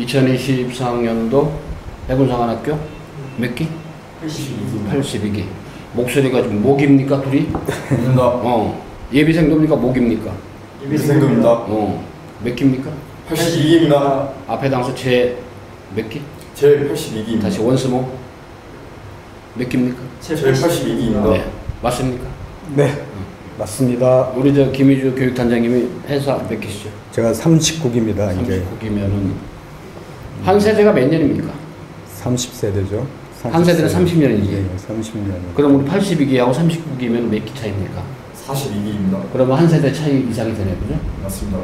2024학년도 해군사관학교 몇 기? 82기. 목소리가 좀 목입니까 둘이? 입니다. 예비생도입니까 목입니까? 예비생도입니다. 몇 기입니까? 82기입니다. 앞에 당수 제 몇 기? 제 82기입니다. 다시 원스모 몇 기입니까? 제 82기입니다. 네, 맞습니까? 네, 맞습니다. 우리 저 김희주 교육단장님이 회사 몇 기시죠? 제가 39기입니다. 이제 39기면은 한 세대가 몇 년입니까? 30세대죠. 한 세대는 30년이지. 네, 30년. 그럼 우리 82기하고 39기면 몇 기 차이입니까? 42기입니다. 그러면 한 세대 차이 이상이 되네요, 그죠? 맞습니다.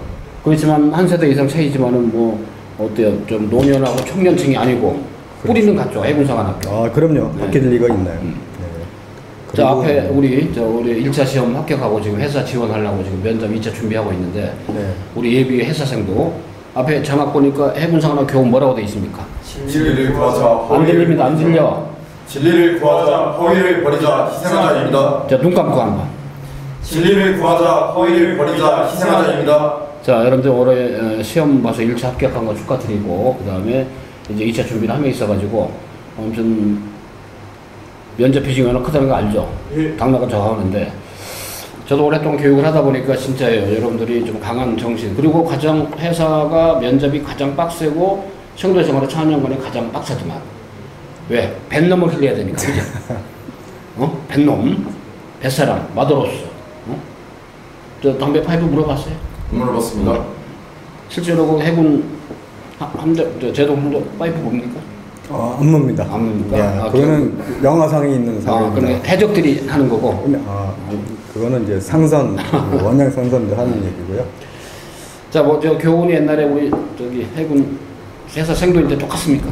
그렇지만 한 세대 이상 차이지만은 뭐 어때요? 좀 노년하고 청년층이 아니고 뿌리는 같죠, 해군사관학교. 아, 그럼요. 네. 바뀔 리가 있나요? 음. 네. 자, 앞에 우리 1차 시험 합격하고 지금 회사 지원하려고 지금 면접 2차 준비하고 있는데 네. 우리 예비 회사생도 앞에 장학 보니까 해군사관학교 교훈 뭐라고 돼 있습니까? 진리를 구하자. 안 들립니다, 안 들려. 진리를 구하자. 허위를 버리자. 희생하자입니다. 자, 눈 감고 한번. 진리를 구하자. 허위를 버리자. 희생하자입니다. 자, 여러분들 올해 시험 봐서 1차 합격한 거 축하드리고 그 다음에 이제 2차 준비를 하며 있어가지고 아무튼 면접 비중이 얼마나 크다는 거 알죠? 예. 당나가 저하고 하는데 저도 오랫동안 교육을 하다 보니까 진짜예요. 여러분들이 좀 강한 정신 그리고 가장 회사가 면접이 가장 빡세고 청도 생활의 4년간에 가장 빡세더만. 왜? 뱃놈을 흘려야 되니까, 그죠? 뱃놈, 뱃사람, 마도로스. 저 담배 파이프 물어봤어요? 물어봤습니다. 실제로 그 해군 함대, 제동 함대 파이프 뭡니까? 안 뭡니다. 안 뭡니까? 야, 그거는 영화상에 있는 상입니다. 그러니까 해적들이 하는 거고. 그거는 이제 상선, 원양 상선들 하는 얘기고요. 자, 뭐 저 교훈이 옛날에 우리 저기 해군 회사 생도인데 똑같습니까?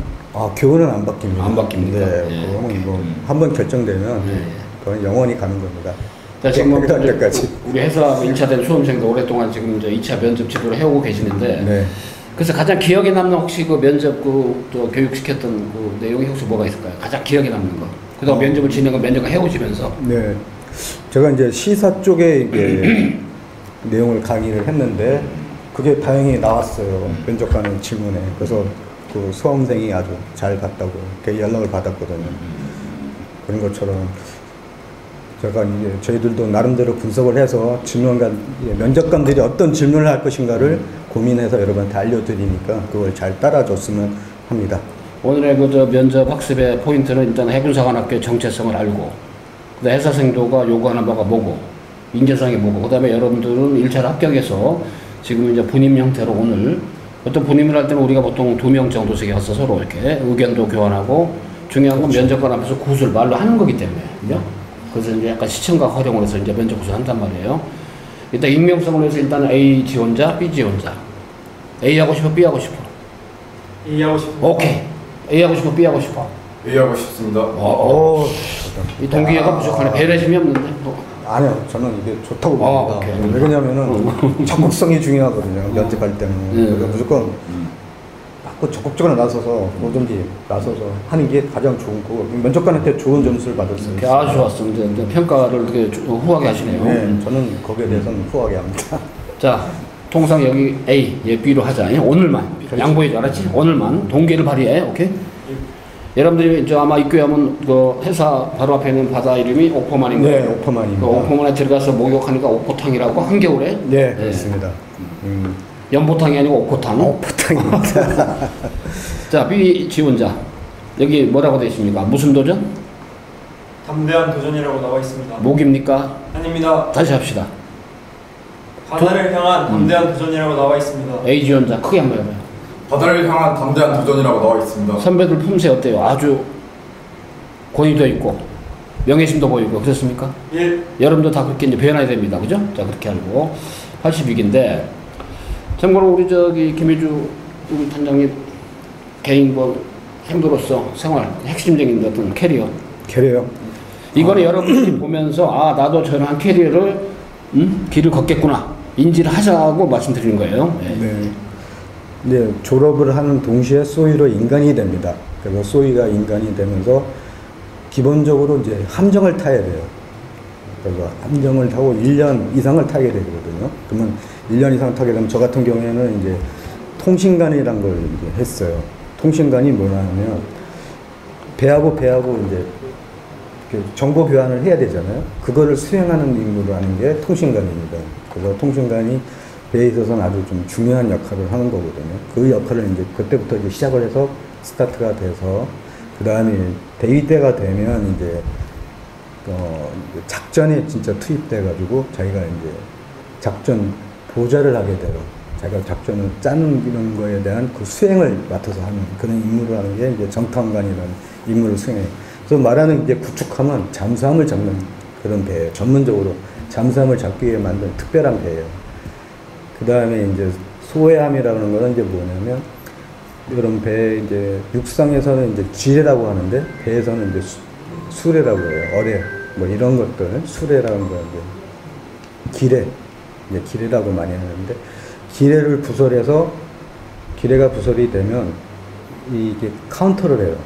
교훈은 안 바뀝니다. 안 바뀝니까? 네, 예, 그거는 뭐 한 번 결정되면 예. 그건 영원히 가는 겁니다. 자, 지금 뭐 할 때까지. 우리 회사 1차 된 수험생도 오랫동안 지금 이제 2차 면접 지도를 해오고 계시는데. 네. 그래서 가장 기억에 남는 혹시 그 면접 저 교육시켰던 그 내용이 혹시 뭐가 있을까요? 가장 기억에 남는 거. 그다음 면접을 진행을 면접을 해오시면서. 네. 제가 이제 시사 쪽에 이게 내용을 강의를 했는데 그게 다행히 나왔어요. 면접관의 질문에. 그래서 그 수험생이 아주 잘 봤다고 이렇게 연락을 받았거든요. 그런 것처럼 제가 이제 저희들도 나름대로 분석을 해서 면접관들이 어떤 질문을 할 것인가를 고민해서 여러분한테 알려드리니까 그걸 잘 따라줬으면 합니다. 오늘의 그 면접 학습의 포인트는 일단 해군사관학교의 정체성을 알고, 그다음 회사생도가 요구하는 바가 뭐고, 인재상이 뭐고, 그다음에 여러분들은 1차를 합격해서 지금 이제 분임 형태로 오늘 어떤 분임을 할 때는 우리가 보통 2명 정도씩 와서 서로 이렇게 의견도 교환하고 중요한 건 그렇죠. 면접관 앞에서 구술 말로 하는 거기 때문에, 그죠? 그래서 이제 약간 시청각 활용을 해서 이제 면접 구술 한단 말이에요. 일단 익명성을 해서 일단 A 지원자, B 지원자. A 하고 싶어, B 하고 싶어. A 하고 싶어. 오케이. A 하고 싶어, B 하고 싶어. A 하고 싶습니다. 이 동기가 부족하네. 배려심이 없는데. 아니요, 저는 이게 좋다고 봅니다. 오케이. 왜냐면은 적극성이 중요하거든요. 면접할 때는. 그러니까 무조건 적극적으로 나서서 뭐든지 나서서 하는 게 가장 좋은 거고 면접관한테 좋은 점수를 받을 수 있어요. 아주 좋았습니다. 이제 평가를 되게 후하게 하시네요. 네, 저는 거기에 대해서는 후하게 합니다. 자, 통상 여기 A, B로 하자. 오늘만. 그렇죠. 양보해 줘. 알았지? 오늘만. 동기를 발휘해. 오케이? 여러분들이 저 아마 입교하면 그 회사 바로 앞에 있는 바다 이름이 옥포만인 거예요. 네, 옥포만입니다. 그 옥포만에 들어가서 목욕하니까 옥포탕이라고 한겨울에. 네, 그렇습니다. 연포탕이 아니고 옥포탕. 옥포탕입니다. 자, B 지원자. 여기 뭐라고 되어 있습니까? 무슨 도전? 담대한 도전이라고 나와 있습니다. 목입니까? 아닙니다. 다시 합시다. 바다를 향한 담대한 도전이라고 나와 있습니다. A 지원자. 크게 한번 해봐요. 바다를 향한 담대한 도전이라고 나와 있습니다. 선배들 품새 어때요? 아주 권위도 있고 명예심도 보이고 그렇습니까? 예. 여러분도 다 그렇게 이제 변해야 됩니다. 그죠? 자, 그렇게 알고 82기인데 참고로 우리 저기 김희주 우리 단장님 개인 뭐 행도로서 생활 핵심적인 어떤 캐리어 이거는 여러분들이 보면서 나도 저런 캐리어를 길을 걷겠구나 인지를 하자고 말씀드리는 거예요. 네. 네, 졸업을 하는 동시에 소위로 인간이 됩니다. 그래서 소위가 인간이 되면서 기본적으로 이제 함정을 타야 돼요. 그래서 함정을 타고 1년 이상을 타게 되거든요. 그러면 1년 이상 타게 되면 저 같은 경우에는 이제 통신관이란 걸 이제 했어요. 통신관이 뭐냐면 배하고 이제 그 정보 교환을 해야 되잖아요. 그거를 수행하는 임무를 하는 게 통신관입니다. 그래서 통신관이 배에 있어서는 아주 좀 중요한 역할을 하는 거거든요. 그 역할을 이제 그때부터 이제 시작을 해서 스타트가 돼서 그 다음에 대위 때가 되면 이제 작전에 진짜 투입돼가지고 자기가 이제 작전 보좌를 하게 되고 자기가 작전을 짜는 이런 거에 대한 그 수행을 맡아서 하는 그런 임무를 하는 게 이제 정탐관이라는 임무를 수행해요. 그래서 말하는 이제 구축함은 잠수함을 잡는 그런 배예요. 전문적으로 잠수함을 잡기 위해 만든 특별한 배예요. 그 다음에 이제 소해함이라는 거는 이제 뭐냐면 이런 배 이제 육상에서는 이제 지뢰라고 하는데 배에서는 이제 수레라고 해요. 어뢰 뭐 이런 것들 수레라는 거 이제 기뢰 이제 기뢰라고 많이 하는데 기뢰를 부설해서 기뢰가 부설이 되면 이게 카운터를 해요.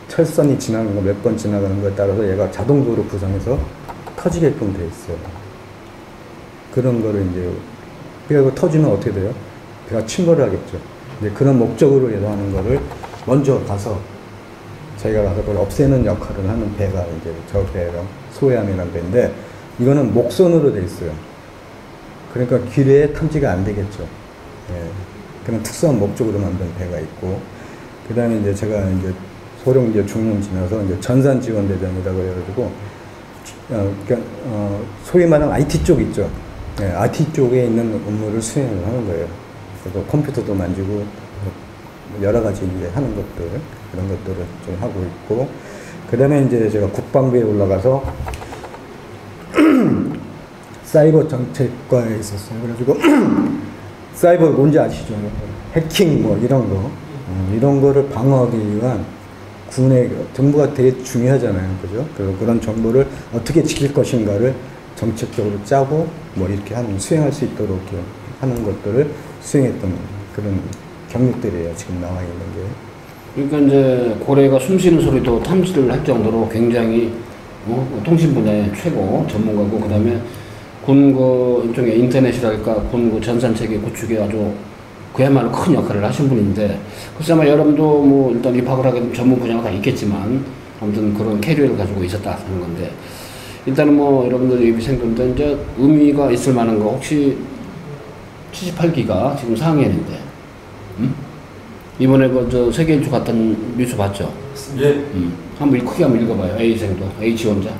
철선이 지나가는 거 몇 번 지나가는 거에 따라서 얘가 자동적으로 구성해서 터지게끔 돼 있어요. 그런 거를 이제 배가 터지면 어떻게 돼요? 배가 침몰을 하겠죠. 이제 그런 목적으로 해서 하는 거를 먼저 가서 자기가 가서 그걸 없애는 역할을 하는 배가 이제 저 배가 소해함이라는 배인데 이거는 목선으로 돼 있어요. 그러니까 기뢰에 탐지가 안 되겠죠. 예. 그런 특수한 목적으로 만든 배가 있고 그 다음에 이제 제가 이제 소령 이제 중령 지나서 이제 전산 지원 대전이라고 해가지고 소위 말하는 IT 쪽 있죠. 예, IT 쪽에 있는 업무를 수행을 하는 거예요. 그래서 컴퓨터도 만지고 여러 가지 이제 하는 것들 그런 것들을 좀 하고 있고 그 다음에 이제 제가 국방부에 올라가서 사이버 정책과에 있었어요. 그래가지고 사이버 뭔지 아시죠? 해킹 뭐 이런 거 이런 거를 방어하기 위한 군의 정보가 되게 중요하잖아요. 그죠? 그래서 그런 정보를 어떻게 지킬 것인가를 정책적으로 짜고 뭐 이렇게 하는 수행할 수 있도록 이렇게 하는 것들을 수행했던 그런 경력들이에요. 지금 나와 있는 게. 그러니까 이제 고래가 숨쉬는 소리도 탐지를 할 정도로 굉장히 통신 분야의 최고 전문가고 그다음에 군 그 일종의 인터넷이랄까 군 그 전산 체계 구축에 아주 그야말로 큰 역할을 하신 분인데 글쎄 아마 여러분도 뭐 일단 입학을 하게 전문 분야가 다 있겠지만 아무튼 그런 캐리어를 가지고 있었다 하는 건데 일단은 뭐 여러분들 예비생들도 이제 의미가 있을 만한 거 혹시 78기가 지금 4학년인데 이번에 그 저 세계 일주 갔던 뉴스 봤죠? 예. 한번 크게 한번 읽어봐요. A생도 A 지원자.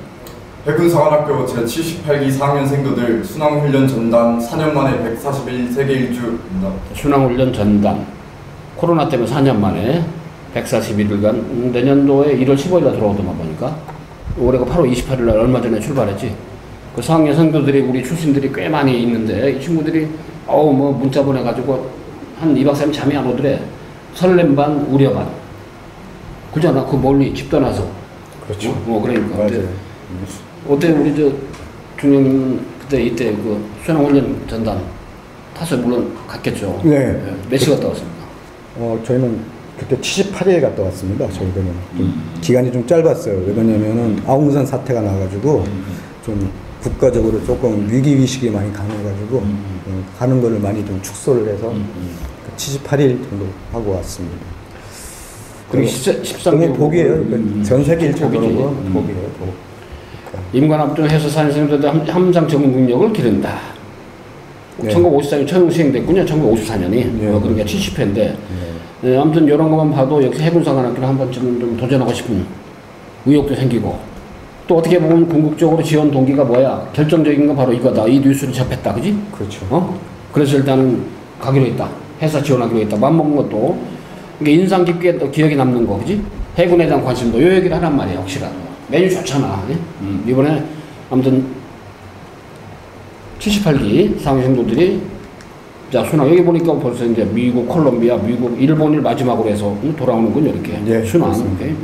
해군사관학교 제78기 4학년 생도들 순항훈련 전단 4년 만에 141 세계 일주입니다. 순항훈련 전단 코로나 때문에 4년 만에 141일간 내년도에 1월 15일날 돌아오더만 보니까 올해가 8월 28일날 얼마 전에 출발했지. 그 4학년 생도들이 우리 출신들이 꽤 많이 있는데 이 친구들이 뭐 문자 보내가지고 한 2박 3일 잠이 안 오더래. 설렘 반 우려 반 그잖아. 그 멀리 집 떠나서 그렇죠. 그러니까 맞아요. 어때 우리 저 중령님은 그때 이때 그 순항훈련 전단 타서 물론 갔겠죠. 네. 며칠 갔다 왔습니까? 저희는 그때 78일 갔다 왔습니다. 저희들은 기간이 좀 짧았어요. 왜냐면은 아웅산 사태가 나가지고 좀 국가적으로 조금 위기의식이 많이 강해가지고 가는 거를 많이 좀 축소를 해서 78일 정도 하고 왔습니다. 그리고 13개월 복이에요. 전 세계 일주일로 복이에요. 복. 임관합동 해서 산생들도 함상 전문 능력을 기른다. 네. 1954년 처음 시행됐군요. 1954년이. 네. 그러니까 70회인데. 네, 아무튼 이런 것만 봐도 역시 해군사관학교를 한 번쯤 좀 도전하고 싶은 의욕도 생기고 또 어떻게 보면 궁극적으로 지원 동기가 뭐야? 결정적인 건 바로 이거다. 이 뉴스를 접했다. 그지? 그렇죠. 그래서 일단은 가기로 했다. 회사 지원하기로 했다. 맘먹은 것도 이게 인상 깊게 또 기억에 남는 거. 그지? 해군에 대한 관심도 요 얘기를 하란 말이야. 확실하게. 메뉴 좋잖아. 이번에 아무튼 78기 상생도들이 자 순항 여기 보니까 벌써 이제 미국, 콜롬비아, 미국, 일본을 마지막으로 해서 돌아오는군요. 이렇게 네, 순항. 이렇게.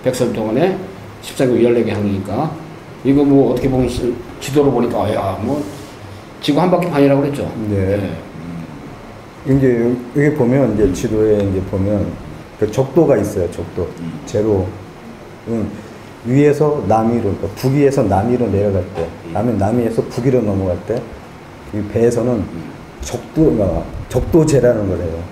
100설 동안에 14개 14개 항이니까 이거 뭐 어떻게 보면 지도로 보니까 뭐 지구 한 바퀴 반이라고 그랬죠. 네. 이제 여기 보면 이제 지도에 이제 보면 그 적도가 있어요. 적도. 제로. 위에서 남위로, 그러니까 북위에서 남위로 내려갈 때, 남위에서 북위로 넘어갈 때, 이 배에서는 적도제라는 거래요.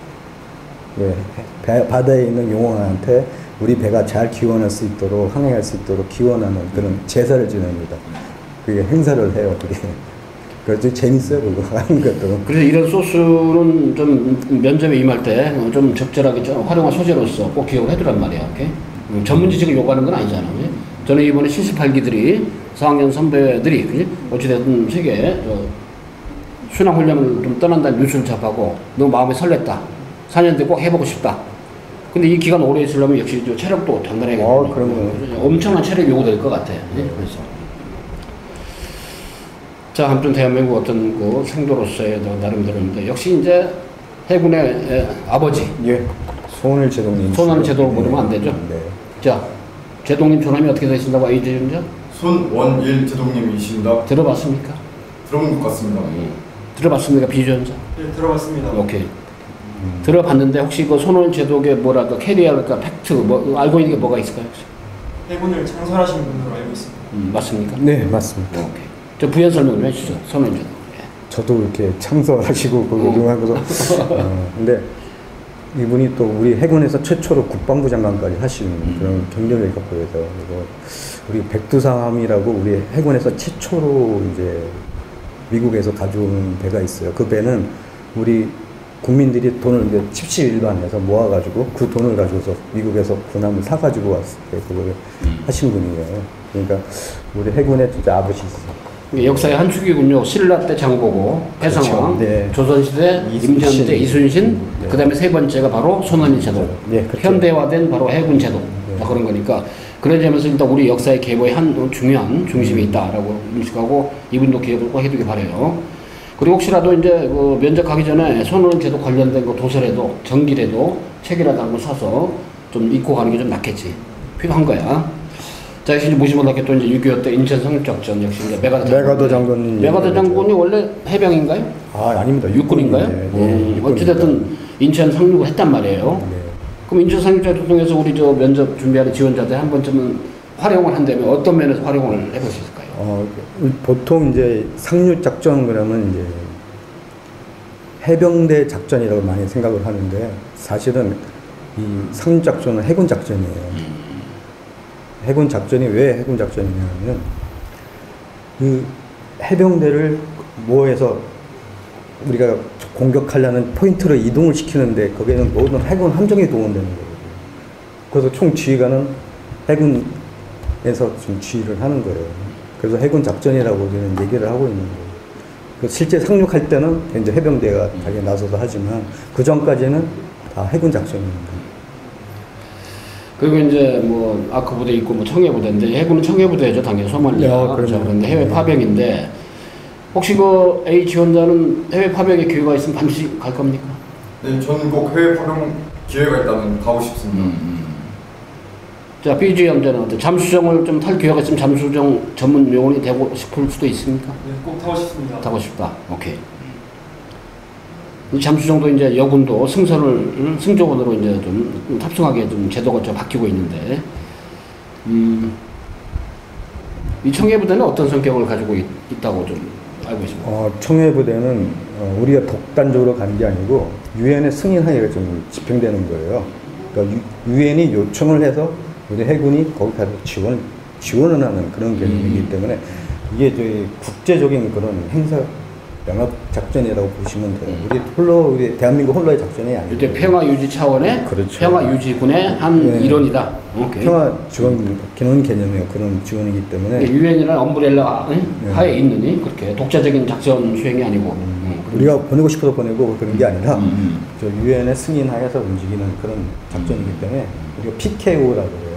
바다에 있는 용왕한테 우리 배가 잘 기원할 수 있도록 항해할 수 있도록 기원하는 그런 제사를 지냅니다. 그게 행사를 해요. 그게 그래서 재밌어요. 그거 하는 것도. 그래서 이런 소스는 좀 면접에 임할 때 좀 적절하게 좀 활용한 소재로서 꼭 기억을 해두란 말이야. 오케이? 전문 지식을 요구하는 건 아니잖아. 그치? 저는 이번에 78기들이 4학년 선배들이 그치? 어찌됐든 세계 순항훈련을 좀 떠난다는 뉴스를 접하고 너무 마음이 설렜다. 4년 뒤에 꼭 해보고 싶다. 근데 이 기간 오래 있으려면 역시 체력도 단단해야겠죠. 그럼요. 엄청난 체력이 요구될 것 같아. 그래서. 자, 한편 대한민국 어떤 그 생도로서의 나름대로입니다. 역시 이제 해군의 아버지. 예. 손원일 제독님. 손원일 제독을 모르면 안 되죠. 네. 자, 제독님 조남이 어떻게 되신다고 이재윤자? 손원일 제독님이십니다. 들어봤습니까? 들어본 것 같습니다. 들어봤습니까? 비주연자? 네, 들어봤습니다. 오케이. 들어봤는데 혹시 그 손원일 제독의 뭐랄까 캐리어랄까 팩트 뭐 알고 있는 게 뭐가 있을까요? 혹시? 해군을 창설하신 분으로 알고 있습니다. 맞습니까? 네, 맞습니다. 오케이. 저 부연 설명 좀 해주시죠. 손원일 제독. 저도 이렇게 창설하시고 그거 하고서 근데 이분이 또 우리 해군에서 최초로 국방부 장관까지 하시는 그런 경력을 갖고 해서 그리고 우리 백두산함이라고 우리 해군에서 최초로 이제 미국에서 가져온 배가 있어요. 그 배는 우리 국민들이 돈을 이제 칩시일반해서 모아가지고 그 돈을 가지고서 미국에서 군함을 사가지고 왔을 때 그걸 하신 분이에요. 그러니까 우리 해군의 진짜 아버지였어요. 역사의 한 축이군요. 신라 때 장보고, 해상왕, 그렇죠. 네. 조선시대 임전 때 이순신, 네. 그 다음에 세 번째가 바로 손원일 제독. 네, 그렇죠. 현대화된 바로 해군 제독. 그런 거니까. 그러자면서 일단 우리 역사의 계보의 한 중요한 중심이 있다라고 인식하고 이분도 기억을 꼭 해두기 바래요. 그리고 혹시라도 이제 그 면접 가기 전에 손원일 제독 관련된 그 도서라도 전기라도 책이라도 한번 사서 좀 읽고 가는 게 좀 낫겠지. 필요한 거야. 자, 이제 보시면 이렇게 또 이제 6.25 때 인천 상륙작전 역시 이제 메가더 장군님. 메가더 장군이 원래 해병인가요? 아닙니다. 육군인가요? 어찌됐든 인천 상륙을 했단 말이에요. 네. 그럼 인천 상륙작전 통해서 우리 저 면접 준비하는 지원자들 한 번쯤은 활용을 한다면 어떤 면에서 활용을 해보실까요? 보통 이제 상륙작전 그러면 이제 해병대 작전이라고 많이 생각을 하는데 사실은 이 상륙작전은 해군 작전이에요. 해군 작전이 왜 해군 작전이냐면 그 해병대를 모아서 우리가 공격하려는 포인트로 이동을 시키는데 거기에는 모든 해군 함정이 동원되는 거예요. 그래서 총 지휘관은 해군에서 좀 지휘를 하는 거예요. 그래서 해군 작전이라고 저는 얘기를 하고 있는 거예요. 실제 상륙할 때는 이제 해병대가 자기 나서서 하지만 그 전까지는 다 해군 작전입니다. 그리고 이제 뭐 아크 부대 있고 뭐 청해 부대인데 해군은 청해 부대죠 당연히 소말리아. 그렇죠. 그런데 해외 파병인데 혹시 그 A 지원자는 해외 파병의 기회가 있으면 반드시 갈 겁니까? 네, 저는 꼭 해외 파병 기회가 있다면 가고 싶습니다. 자, B 지원자는 어때? 잠수정을 좀 탈 기회가 있으면 잠수정 전문 요원이 되고 싶을 수도 있습니까? 네, 꼭 타고 싶습니다. 타고 싶다. 오케이. 이 잠수정도 이제 여군도 승조원으로 이제 좀 탑승하게 좀 제도가 좀 바뀌고 있는데, 이 청해부대는 어떤 성격을 가지고 있다고 좀 알고 있습니다. 청해부대는 우리가 독단적으로 가는 게 아니고 유엔의 승인하에가 좀 집행되는 거예요. 그러니까 유엔이 요청을 해서 우리 해군이 거기 가서 지원을 하는 그런 개념이기 때문에 이게 저희 국제적인 그런 행사 영합 작전이라고 보시면 돼요. 우리 대한민국 홀로의 작전이 아니고. 이제 평화 유지 차원의 그렇죠. 평화 유지군의 한 일원이다. 오케이. 평화 지원 기본 개념의 그런 지원이기 때문에 유엔이라는 엄브렐라 하에 있느니 그렇게 독자적인 작전 수행이 아니고 우리가 보내고 싶어서 보내고 그런 게 아니라 저 유엔의 승인하에서 움직이는 그런 작전이기 때문에 우리가 PKO라고 해요.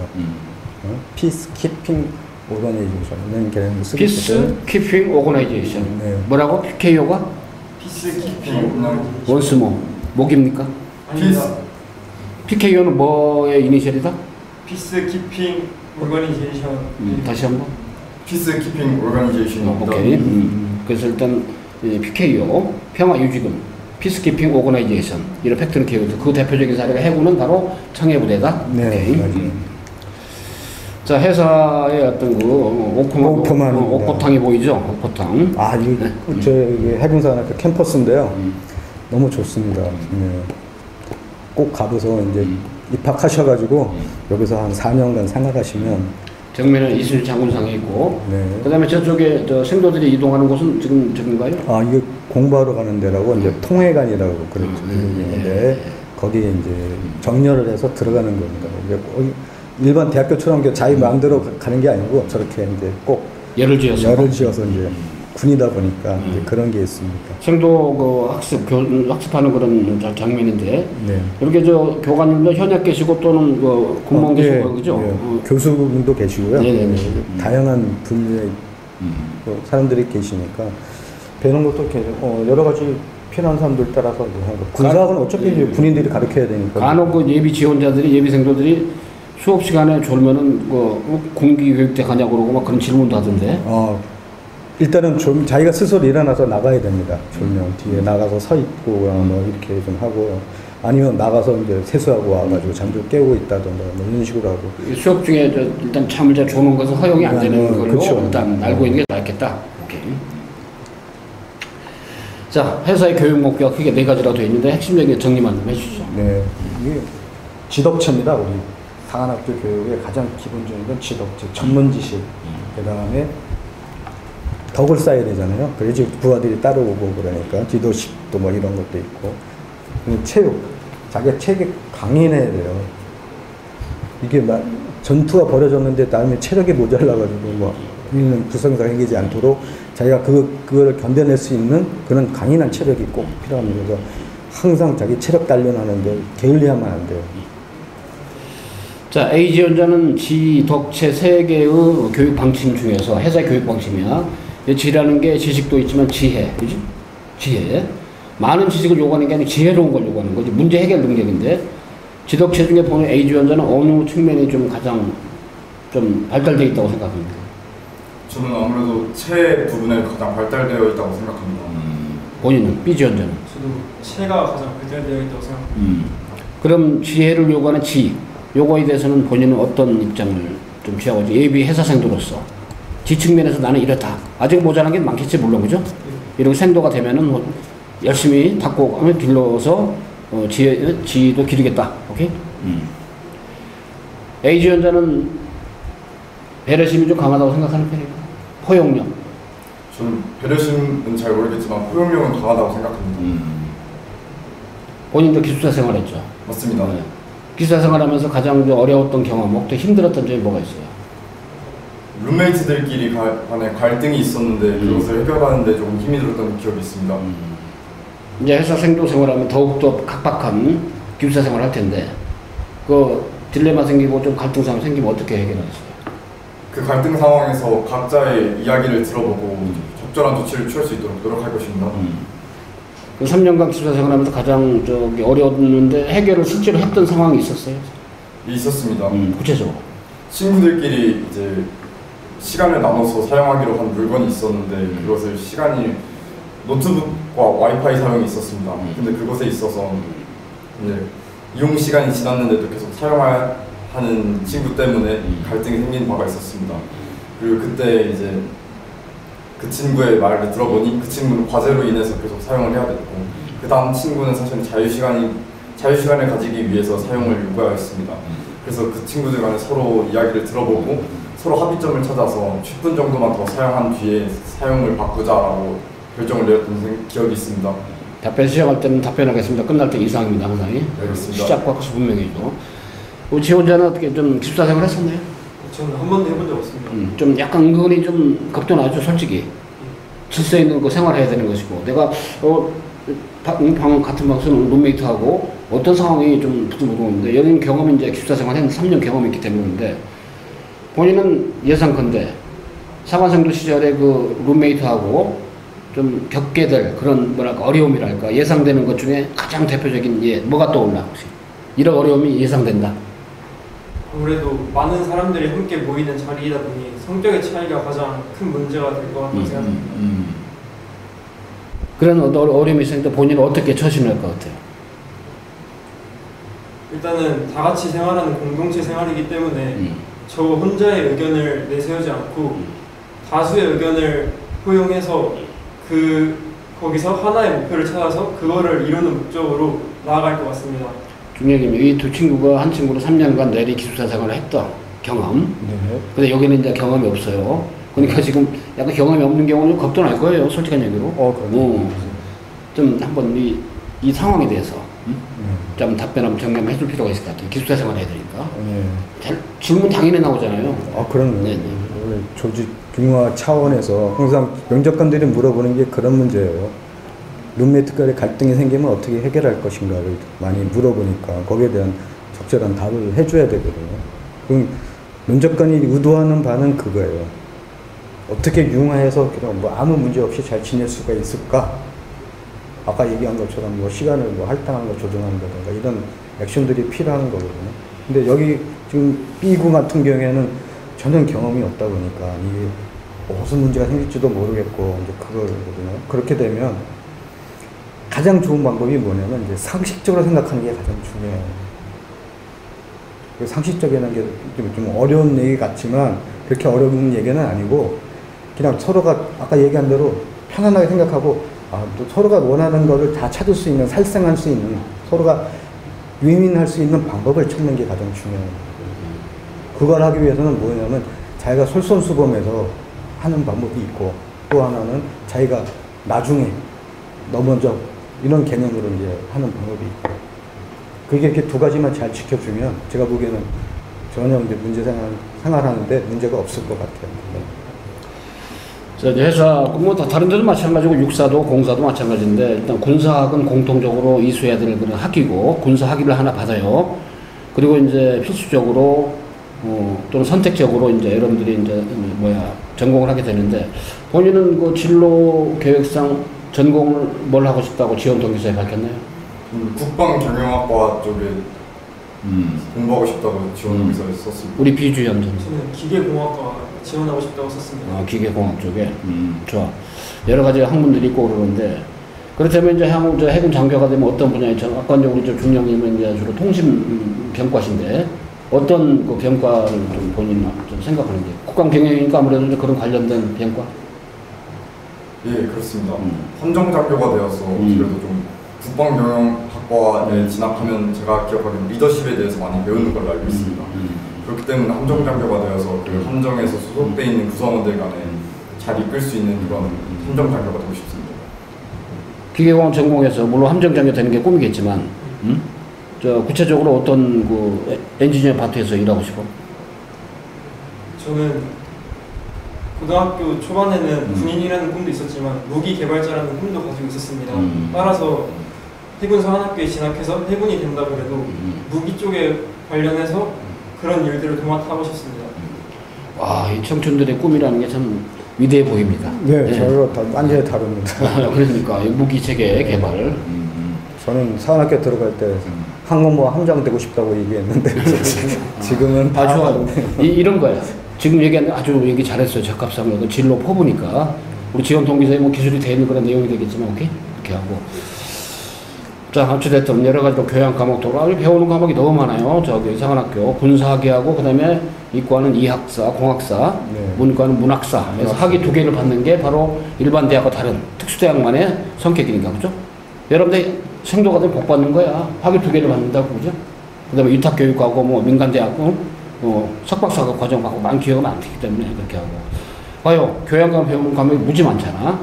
Peacekeeping Organization은 개념을 쓰고 피스 키핑 오거나이제이션. 네. 뭐라고? PKO가? 피스키핑 원스모 목입니까? 아닙니다. PKO는 뭐의 이니셜이다? 피스키핑 오거니제이션. 다시 한번. 피스키핑 오르가니제이션입니다. 오케이. 그래서 일단 PKO 평화유지군 피스키핑 오거나이제이션 이런 팩트는 기억해서 그 대표적인 사례가 해군은 바로 청해부대다. 네, 오케이. 맞아요. 자, 회사의 어떤 그 옥포만입니다. 옥포탕이 보이죠? 옥포탕. 아, 이게 제 해군사관학교 캠퍼스인데요. 너무 좋습니다. 네. 꼭 가보서 이제 입학하셔가지고 여기서 한 4년간 생활하시면 정면에 이순신 장군상이 있고, 네. 그다음에 저쪽에 생도들이 이동하는 곳은 지금 저긴가요? 아, 이게 공부하러 가는 데라고 이제 통회관이라고 그렇죠. 네. 거기에 이제 정렬을 해서 들어가는 겁니다. 이게 일반 대학교처럼 자기 마음대로 가는 게 아니고 저렇게 이제 꼭 예를 지어서 이제 군이다 보니까 이제 그런 게 있습니다. 생도 그 학습하는 그런 장면인데, 네. 이렇게 교관님도 현역 계시고 또는 군무원 계시고 그죠? 예. 교수분도 계시고요. 네네네. 다양한 분야의 사람들이 계시니까 배우는 것도 여러 가지 필요한 사람들 따라서 군사학은 어차피 이제 군인들이 가르쳐야 되니까. 간혹 그 예비 지원자들이 예비 생도들이 수업 시간에 졸면은 군기 교육대 가냐고 그러고 막 그런 질문도 하던데. 일단은 좀 자기가 스스로 일어나서 나가야 됩니다. 졸면 뒤에 나가서 서 있고 뭐 이렇게 좀 하고 아니면 나가서 이제 세수하고 와가지고 잠들 깨우고 있다던가 뭐 이런 식으로 하고. 수업 중에 일단 잠을 잘 조는 것은 허용이 안 되는 걸로 그렇죠. 일단 알고 있는 게 낫겠다. 오케이. 자, 회사의 교육 목표가 크게 4가지라고 되어 있는데 핵심적인 정리만 좀 해주시죠. 네, 이게 지덕체입니다. 우리 상한학교 교육의 가장 기본적인 건 지덕체, 전문 지식. 그 다음에 덕을 쌓아야 되잖아요. 그래야지 부하들이 따라오고 그러니까 지도식도 뭐 이런 것도 있고. 체육, 자기가 체계 강인해야 돼요. 이게 막 전투가 벌어졌는데 다음에 체력이 모자라가지고 뭐 우리는 불상사가 생기지 않도록 자기가 그거를 견뎌낼 수 있는 그런 강인한 체력이 꼭 필요합니다. 그래서 항상 자기 체력 단련하는데 게을리하면 안 돼요. 자, A 지원자는 지덕체 3개의 교육 방침 중에서 회사 교육 방침이야. 지라는 게 지식도 있지만 지혜, 그지? 지혜. 많은 지식을 요구하는 게 아니고 지혜로운 걸 요구하는 거지. 문제 해결 능력인데 지덕체 중에 보는 A 지원자는 어느 측면이 좀 가장 좀 발달되어 있다고 생각합니다. 저는 아무래도 체 부분에 가장 발달되어 있다고 생각합니다. 본인은 B 지원자는? 저도 체가 가장 발달되어 있다고 생각합니다. 그럼 지혜를 요구하는 지, 요거에 대해서는 본인은 어떤 입장을 좀 취하고 있지? 예비 회사생도로서 지 측면에서 나는 이렇다. 아직 모자란 게 많겠지 물론 그죠? 이렇게 생도가 되면은 열심히 닦고 길러서 지도 기르겠다. 오케이? A 지원자는 배려심이 좀 강하다고 생각하는 편이에요. 포용력. 저는 배려심은 잘 모르겠지만 포용력은 강하다고 생각합니다. 본인도 기숙사 생활했죠. 맞습니다. 네. 기숙사 생활하면서 가장 어려웠던 경험, 또 힘들었던 점이 뭐가 있어요? 룸메이트들끼리 간에 갈등이 있었는데 그것을 해결하는데 조금 힘이 들었던 기억이 있습니다. 이제 회사 생도 생활하면 더욱더 각박한 기숙사 생활을 할 텐데 그 딜레마 생기고 좀 갈등 상황 생기면 어떻게 해결하셨어요? 그 갈등 상황에서 각자의 이야기를 들어보고 적절한 조치를 취할 수 있도록 노력할 것입니다. 그 3년간 기숙사 생활하면서 가장 어려웠는데 해결을 실제로 했던 상황이 있었어요? 있었습니다. 구체적으로. 친구들끼리 이제 시간을 나눠서 사용하기로 한 물건이 있었는데 그것을 시간이 노트북과 와이파이 사용이 있었습니다. 근데 그것에 있어서 이제 이용 시간이 지났는데도 계속 사용하는 친구 때문에 갈등이 생긴 바가 있었습니다. 그리고 그때 이제 그 친구의 말을 들어보니 그 친구는 과제로 인해서 계속 사용을 해야 됐고 그 다음 친구는 사실 자유시간을 가지기 위해서 사용을 요구하였습니다. 그래서 그 친구들 간에 서로 이야기를 들어보고 서로 합의점을 찾아서 10분 정도만 더 사용한 뒤에 사용을 바꾸자라고 결정을 내렸던 기억이 있습니다. 답변 시작할 때는 답변하겠습니다. 끝날 때 이상입니다. 항상. 알겠습니다. 시작과 끝이 분명히죠. 우리 지원자는 어떻게 좀 기숙사 생활 했었나요? 저는 한 번도 해본 적 없습니다. 좀 약간 은근히 좀 겁도나죠, 솔직히. 질서 있는 거 생활해야 되는 것이고, 내가 방 같은 방 쓰는 룸메이트하고 어떤 상황이 좀 부들부들한데 여기는 경험이 이제 기숙사 생활 했는데 3년 경험이 있기 때문인데 본인은 예상컨대 사관생도 시절에 그 룸메이트하고 좀 겪게 될 그런 뭐랄까 어려움이랄까 예상되는 것 중에 가장 대표적인 뭐가 떠올라 혹시? 이런 어려움이 예상된다. 아무래도 많은 사람들이 함께 모이는 자리이다 보니 성격의 차이가 가장 큰 문제가 될 것 같다고 생각합니다. 그런 어려움이 있으니까 본인은 어떻게 처신할 것 같아요? 일단은 다 같이 생활하는 공동체 생활이기 때문에 저 혼자의 의견을 내세우지 않고 다수의 의견을 포용해서 거기서 하나의 목표를 찾아서 그거를 이루는 목적으로 나아갈 것 같습니다. 중요한 게 이 두 친구가 한 친구로 3년간 내리 기숙사 생활을 했던 경험. 네. 근데 여기는 이제 경험이 없어요. 그러니까 지금 약간 경험이 없는 경우는 겁도 날 거예요. 솔직한 얘기로. 그럼요. 좀 한번 이 상황에 대해서 좀 답변 한번 정리해 줄 필요가 있을 것 같아요. 기숙사 생활 해야 되니까. 질문 당연히 나오잖아요. 그럼요. 네네. 원래 조직 균형화 차원에서 항상 면접관들이 물어보는 게 그런 문제예요. 룸메이트 간의 갈등이 생기면 어떻게 해결할 것인가를 많이 물어보니까 거기에 대한 적절한 답을 해줘야 되거든요. 그럼 면접관이 의도하는 바는 그거예요. 어떻게 융화해서 그냥 뭐 아무 문제 없이 잘 지낼 수가 있을까? 아까 얘기한 것처럼 뭐 시간을 뭐 할당하는 거 조정한다든가 이런 액션들이 필요한 거거든요. 근데 여기 지금 B군 같은 경우에는 전혀 경험이 없다 보니까 이게 무슨 문제가 생길지도 모르겠고 이제 그거거든요. 그렇게 되면 가장 좋은 방법이 뭐냐면 이제 상식적으로 생각하는 게 가장 중요해요. 상식적이라는 게 좀 어려운 얘기 같지만 그렇게 어려운 얘기는 아니고 그냥 서로가 아까 얘기한 대로 편안하게 생각하고 또 서로가 원하는 거를 다 찾을 수 있는 살생할 수 있는 서로가 윈윈할 수 있는 방법을 찾는 게 가장 중요해요. 그걸 하기 위해서는 뭐냐면 자기가 솔선수범해서 하는 방법이 있고 또 하나는 자기가 나중에 너 먼저 이런 개념으로 이제 하는 방법이 있고 그게 이렇게 두 가지만 잘 지켜주면 제가 보기에는 전혀 이제 문제 생활하는데 문제가 없을 것 같아요. 이제 회사 뭐 다른 데도 마찬가지고 육사도 공사도 마찬가지인데 일단 군사학은 공통적으로 이수해야 될 그런 학위고 군사 학위를 하나 받아요. 그리고 이제 필수적으로 또는 선택적으로 이제 여러분들이 이제 전공을 하게 되는데 본인은 그 진로 계획상 전공을 뭘 하고 싶다고 지원 동기서에 밝혔나요? 국방경영학과 쪽에 공부하고 싶다고 지원 동기서에 썼습니다. 우리 비주연 전. 저는 기계공학과 지원하고 싶다고 썼습니다. 기계공학 쪽에. 좋아. 여러 가지 학문들이 있고 그러는데 그렇다면 이제 향후 해군 장교가 되면 어떤 분야에 아까 이제 우리 중령님은 이제 주로 통신 병과신데 어떤 그 병과를 좀 본인 좀 생각하는지 국방경영이니까 아무래도 이제 그런 관련된 병과. 예, 그렇습니다. 함정장교가 되어서 그래도 좀 국방경영학과에 진학하면 제가 기억하기로 리더십에 대해서 많이 배우는 걸로 알고 있습니다. 그렇기 때문에 함정장교가 되어서 그 함정에서 소속되어 있는 구성원들 간에 잘 이끌 수 있는 그런 함정장교가 되고 싶습니다. 기계공학 전공해서 물론 함정장교 되는 게 꿈이겠지만 구체적으로 어떤 그 엔지니어 파트에서 일하고 싶어? 저는 고등학교 초반에는 군인이라는 꿈도 있었지만 무기 개발자라는 꿈도 가지고 있었습니다. 따라서 해군 사관학교에 진학해서 해군이 된다고 해도 무기 쪽에 관련해서 그런 일들을 도맡아보고 싶습니다. 와, 이 청춘들의 꿈이라는 게 참 위대해 보입니다. 네, 저희가 완전히 다릅니다. 그러니까 무기 체계 개발. 저는 사관학교 들어갈 때 항공모함 함장 되고 싶다고 얘기했는데 지금은 좋아요. 이런 거야. 지금 얘기하는 아주 얘기 잘했어요. 적합상으로 진로 퍼보니까 우리 지원 동기서에 뭐 기술이 돼 있는 그런 내용이 되겠지만 오케이 이렇게 하고 자 어찌됐든 여러 가지로 교양 과목도 배우는 과목이 너무 많아요. 저기 사관학교 군사학위하고 그다음에 이과는 이학사, 공학사, 문과는 문학사. 그래서 학위 두 개를 받는 게 바로 일반 대학과 다른 특수대학만의 성격이니까 그죠? 여러분들 생도가 되면 복 받는 거야. 학위 두 개를 받는다고 그죠? 그다음에 위탁교육하고 뭐 민간대학고 석박사과 과정 받고 많은 기회가 많기 때문에 그렇게 하고 봐요. 교양과 배우는 과목이 무지 많잖아.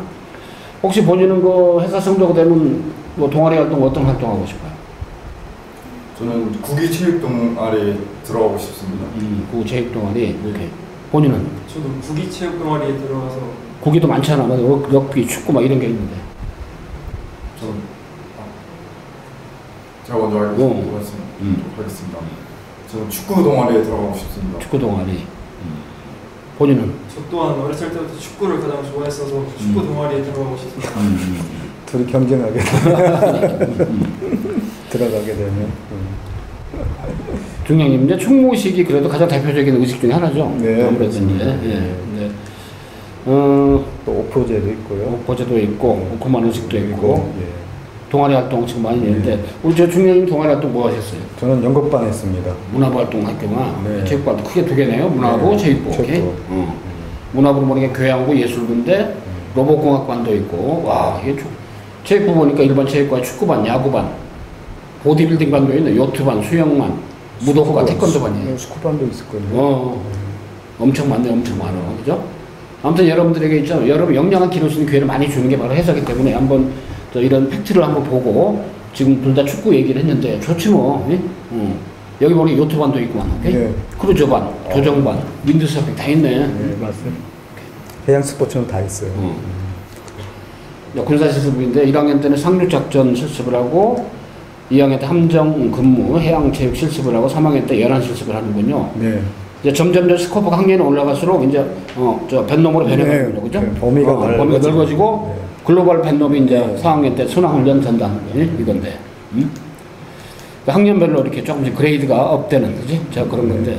혹시 본인은 그 회사 성도가 되면 뭐 동아리 활동 어떤 활동하고 싶어요? 저는 국위체육 동아리에 들어가고 싶습니다. 국위체육 동아리. 오케이. 본인은? 저도 국위체육 동아리에 들어가서 국위도 많잖아. 럭비, 축구 막 이런 게 있는데. 저는 제가 먼저 하겠습니다. 저는 축구 동아리에 들어가고 싶습니다. 축구 동아리. 본인은? 저 또한 어렸을 때부터 축구를 가장 좋아했어서 축구 동아리에 들어가고 싶습니다. 둘이 경쟁하게 들어가게 되면. 중량님 이제 충무식이 그래도 가장 대표적인 의식 중에 하나죠. 네, 아무래도 네. 또 옥포제도 있고요. 옥포제도 있고 오크만 의식도 있고. 동아리 활동 지금 많이 했는데 우리 저 중년님 동아리 활동 뭐 하셨어요? 저는 연극반 했습니다. 문화부 활동 학교가 네. 체육반도 크게 두 개네요. 문화부, 네. 체육부. 오케이. 체육부. 문화부는 보니까 교양부, 예술부인데 로봇공학반도 있고 와 이게 체육부 보니까 일반 체육관, 축구반, 야구반, 보디빌딩반도 있네. 요트반, 수영반, 무도부가 태권도반이에요. 스쿠반도 있을 거예요. 엄청 많네, 엄청 많아, 그죠? 아무튼 여러분들에게 있죠. 여러분 영양을 기를 수 있는 기회를 많이 주는 게 바로 회사기 때문에 한번 이런 팩트를 한번 보고 지금 둘 다 축구 얘기를 했는데 좋지 뭐. 예? 여기 보니 요트반도 있구만, 오케이? 네. 크루저반, 조정반, 윈드서핑 다 있네. 네, 맞습니다. 해양 스포츠는 다 있어요. 군사실습부인데 1학년 때는 상륙작전 실습을 하고 2학년 때 함정 근무, 해양체육 실습을 하고 3학년 때 연안 실습을 하는군요. 네. 이제 점점 스코프가 학년이 올라갈수록 이제 저 밴놈으로 변해가는 거죠, 그죠? 네, 범위가 넓어지고 네. 글로벌 밴놈이 이제 4학년 때 순환훈련 전담 이건데, 학년별로 이렇게 조금씩 그레이드가 업되는 거지, 자 그런 건데,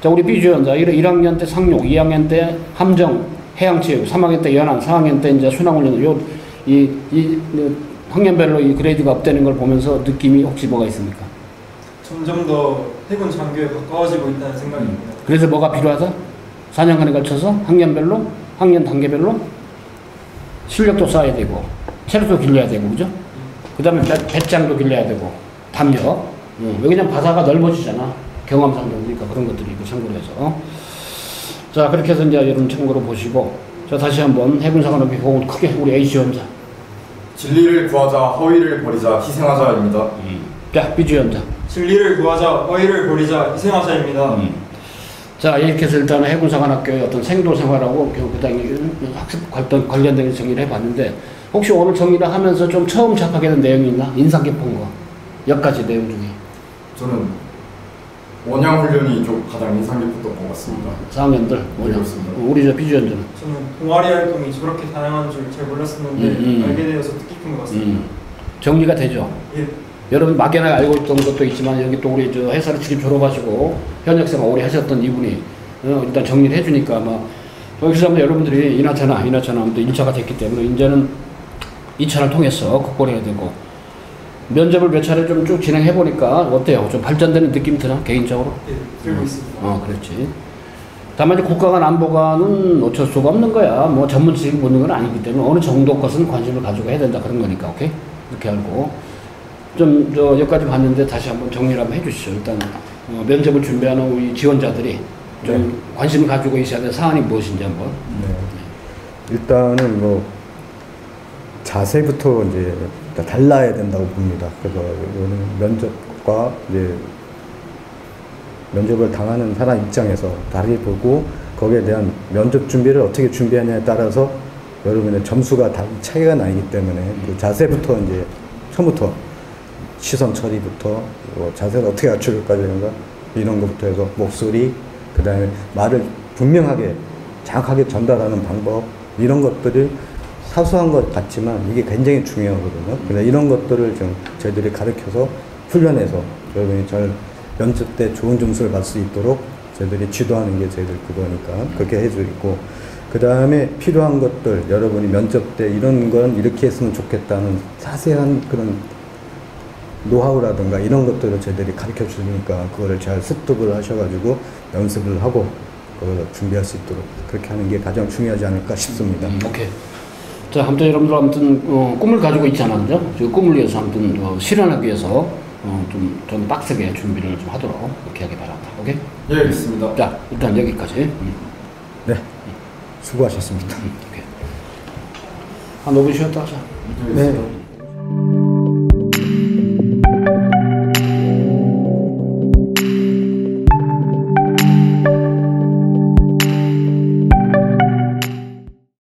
자 우리 비주연자 1학년 때 상륙, 2학년 때 함정, 해양체육, 3학년 때 연안, 4학년 때 이제 순환훈련 이 학년별로 이 그레이드가 업되는 걸 보면서 느낌이 혹시 뭐가 있습니까? 점점 더 해군 장교에 가까워지고 있다는 생각입니다. 그래서 뭐가 필요하다? 4년간에 걸쳐서 학년별로, 학년 단계별로 실력도 쌓아야 되고, 체력도 길러야 되고, 그죠? 그 다음에 배짱도 길러야 되고, 담력. 왜냐면 바다가 넓어지잖아. 경험상도 그러니까 그런 것들이 있고, 참고로 해서. 자, 그렇게 해서 이제 여러분 참고로 보시고, 자, 다시 한번 해군사관학교 호흡을 크게 우리 H연자. 진리를 구하자, 허위를 버리자, 희생하자입니다. 자, B주연자. 진리를 구하자, 허위를 버리자, 희생하자입니다. 자, 이렇게 해서 일단은 해군사관학교의 어떤 생도생활하고 그다음에 학습 관련된 정의를 해봤는데 혹시 오늘 정의를 하면서 좀 처음 접하게 된 내용이 있나? 인상 깊은 거. 몇 가지 내용 중에. 저는 원양 훈련이 좀 가장 인상 깊었던 것 같습니다. 4학년들 원양. 그렇습니다. 우리 저 비주연들은. 저는 동아리 활동이 저렇게 다양한 줄 잘 몰랐었는데 알게 되어서 뜻깊은 것 같습니다. 정리가 되죠? 예. 여러분 막연하게 알고 있던 것도 있지만 여기 또 우리 저 회사를 지금 졸업하시고 현역생활 오래 하셨던 이분이 일단 정리를 해주니까 막 여기서 한번 여러분들이 이나차나 아무튼 1차가 됐기 때문에 이제는 2차를 통해서 극복해야 되고 면접을 몇 차례 좀 쭉 진행해 보니까 어때요? 좀 발전되는 느낌이 드나 개인적으로? 예, 들고 있습니다. 그렇지. 다만 이제 국가간 안보관은 어쩔 수가 없는 거야. 뭐 전문 지식이 묻는 건 아니기 때문에 어느 정도 것은 관심을 가지고 해야 된다 그런 거니까, 오케이? 이렇게 알고. 좀 여기까지 봤는데 다시 한번 정리를 한번 해주시죠. 일단 면접을 준비하는 우리 지원자들이 좀 관심을 가지고 있어야 될 사안이 무엇인지 한번. 일단은 뭐 자세부터 이제 달라야 된다고 봅니다. 그래서 면접과 이제 면접을 당하는 사람 입장에서 다르게 보고 거기에 대한 면접 준비를 어떻게 준비하냐에 따라서 여러분의 점수가 다 차이가 나기 때문에 그 자세부터 이제 처음부터 시선 처리부터 자세를 어떻게 갖출까지 이런 것부터 해서 목소리 그 다음에 말을 분명하게 정확하게 전달하는 방법 이런 것들을 사소한 것 같지만 이게 굉장히 중요하거든요. 그래서 이런 것들을 좀 저희들이 가르쳐서 훈련해서 여러분이 잘 면접 때 좋은 점수를 받을 수 있도록 저희들이 지도하는 게 저희들 그거니까 그렇게 해주고 그 다음에 필요한 것들 여러분이 면접 때 이런 건 이렇게 했으면 좋겠다는 자세한 그런 노하우라든가 이런 것들을 저희들이 가르쳐 주니까 그거를 잘 습득을 하셔가지고 연습을 하고 그걸 준비할 수 있도록 그렇게 하는 게 가장 중요하지 않을까 싶습니다. 오케이. 자, 아무튼 여러분들 아무튼 꿈을 가지고 있잖아요, 그죠? 그 꿈을 위해서 아무튼 실현하기 위해서 좀 빡세게 준비를 좀 하도록 그렇게 하기 바랍니다. 오케이? 예, 알겠습니다. 자, 일단 여기까지. 네, 수고하셨습니다. 오케이. 한 5분 쉬었다 하자. 네.